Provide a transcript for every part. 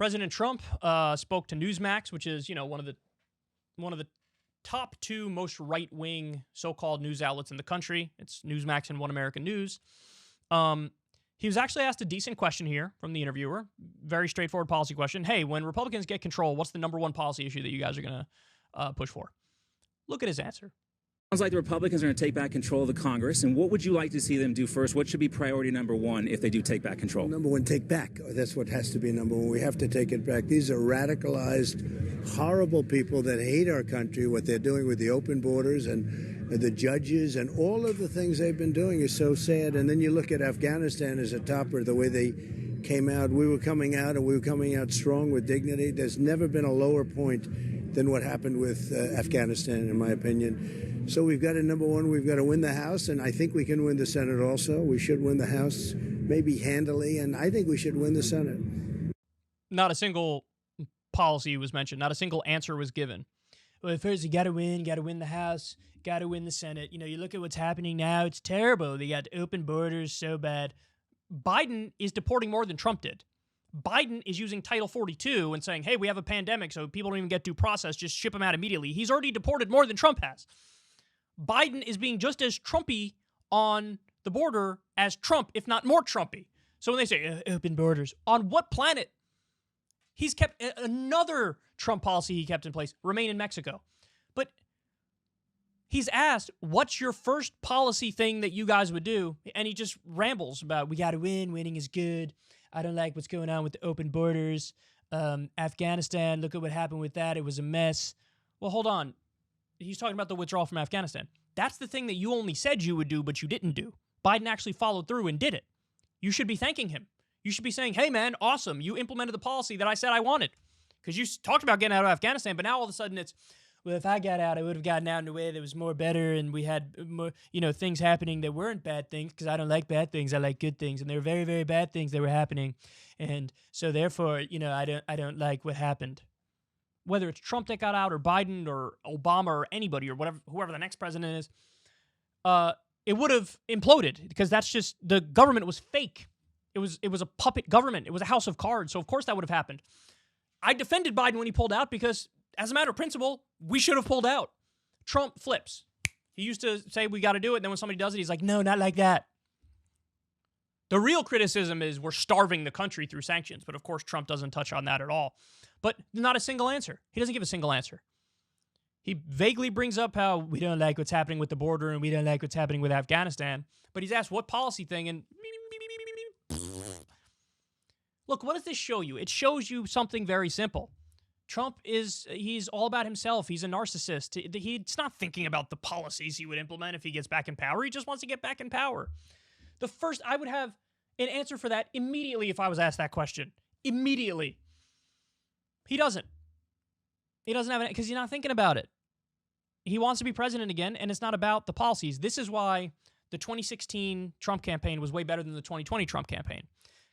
President Trump spoke to Newsmax, which is, one of the top two most right-wing so-called news outlets in the country. It's Newsmax and One American News. He was actually asked a decent question here from the interviewer. Very straightforward policy question. Hey, when Republicans get control, what's the number one policy issue that you guys are going to push for? Look at his answer. Sounds like the Republicans are going to take back control of the Congress. And what would you like to see them do first? What should be priority number one if they do take back control? Number one, take back. That's what has to be number one. We have to take it back. These are radicalized, horrible people that hate our country. What they're doing with the open borders and the judges and all of the things they've been doing is so sad. And then you look at Afghanistan as a topper, the way they came out. We were coming out, and we were coming out strong with dignity. There's never been a lower point than what happened with Afghanistan, in my opinion. So we've got to, number one, we've got to win the House, and I think we can win the Senate also. We should win the House, maybe handily, and I think we should win the Senate. Not a single policy was mentioned. Not a single answer was given. Well, first, you got to win the House, got to win the Senate. You look at what's happening now. It's terrible. They got open borders so bad. Biden is deporting more than Trump did. Biden is using Title 42 and saying, hey, we have a pandemic, so people don't even get due process. Just ship them out immediately. He's already deported more than Trump has. Biden is being just as Trumpy on the border as Trump, if not more Trumpy. So when they say open borders, on what planet? He's kept another Trump policy he kept in place, remain in Mexico. But he's asked, what's your first policy thing that you guys would do? And he just rambles about, we got to win, winning is good. I don't like what's going on with the open borders. Afghanistan, look at what happened with that. It was a mess. Well, hold on. He's talking about the withdrawal from Afghanistan. That's the thing that you only said you would do, but you didn't do. Biden actually followed through and did it. You should be thanking him. You should be saying, hey, man, awesome. You implemented the policy that I said I wanted. Because you talked about getting out of Afghanistan, but now all of a sudden it's, well, if I got out, I would have gotten out in a way that was more better, and we had more, things happening that weren't bad things, because I don't like bad things. I like good things, and there were very, very bad things that were happening. And so therefore, I don't like what happened. Whether it's Trump that got out or Biden or Obama or anybody or whoever the next president is, it would have imploded, because that's just, the government was fake. It was a puppet government. It was a house of cards. So of course that would have happened. I defended Biden when he pulled out because, as a matter of principle, we should have pulled out. Trump flips. He used to say we got to do it, and then when somebody does it, he's like, no, not like that. The real criticism is we're starving the country through sanctions, but of course Trump doesn't touch on that at all. But not a single answer. He doesn't give a single answer. He vaguely brings up how we don't like what's happening with the border and we don't like what's happening with Afghanistan, but he's asked what policy thing, and look, what does this show you? It shows you something very simple. Trump he's all about himself. He's a narcissist. He's not thinking about the policies he would implement if he gets back in power. He just wants to get back in power. I would have an answer for that immediately if I was asked that question. Immediately. He doesn't. He doesn't have it because he's not thinking about it. He wants to be president again, and it's not about the policies. This is why the 2016 Trump campaign was way better than the 2020 Trump campaign.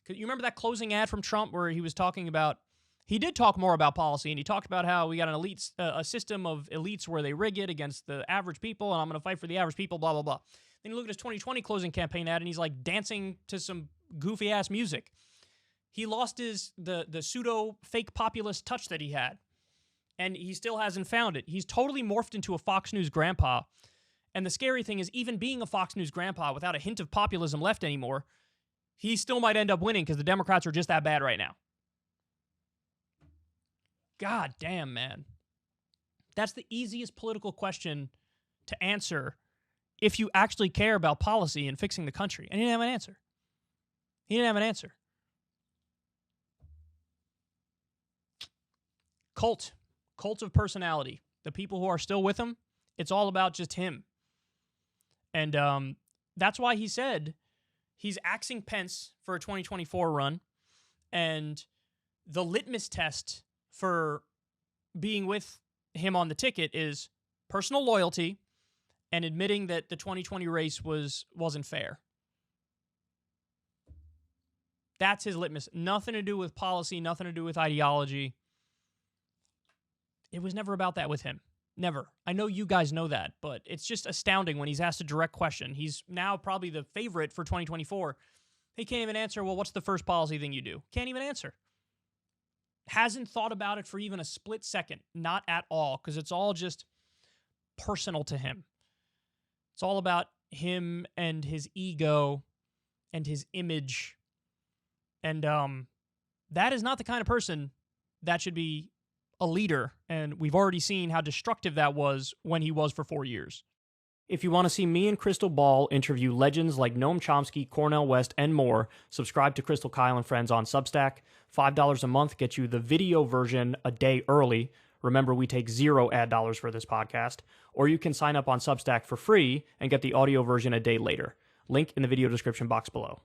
Because you remember that closing ad from Trump where he was talking about, he did talk more about policy, and he talked about how we got a system of elites where they rig it against the average people, and I'm going to fight for the average people, blah, blah, blah. Then you look at his 2020 closing campaign ad, and he's like dancing to some goofy-ass music. He lost the pseudo-fake populist touch that he had, and he still hasn't found it. He's totally morphed into a Fox News grandpa, and the scary thing is, even being a Fox News grandpa without a hint of populism left anymore, he still might end up winning because the Democrats are just that bad right now. God damn, man. That's the easiest political question to answer if you actually care about policy and fixing the country. And he didn't have an answer. He didn't have an answer. Cult of personality. The people who are still with him, it's all about just him. And that's why he said he's axing Pence for a 2024 run, and the litmus test for being with him on the ticket is personal loyalty and admitting that the 2020 race wasn't fair. That's his litmus. Nothing to do with policy, nothing to do with ideology. It was never about that with him. Never. I know you guys know that, but it's just astounding when he's asked a direct question. He's now probably the favorite for 2024. He can't even answer, well, what's the first policy thing you do? Can't even answer. hasn't thought about it for even a split second, not at all, because it's all just personal to him. It's all about him and his ego and his image. And that is not the kind of person that should be a leader. And we've already seen how destructive that was when he was for 4 years. If you want to see me and Crystal Ball interview legends like Noam Chomsky, Cornel West, and more, subscribe to Crystal, Kyle, and Friends on Substack. $5 a month gets you the video version a day early. Remember, we take 0 ad dollars for this podcast. Or you can sign up on Substack for free and get the audio version a day later. Link in the video description box below.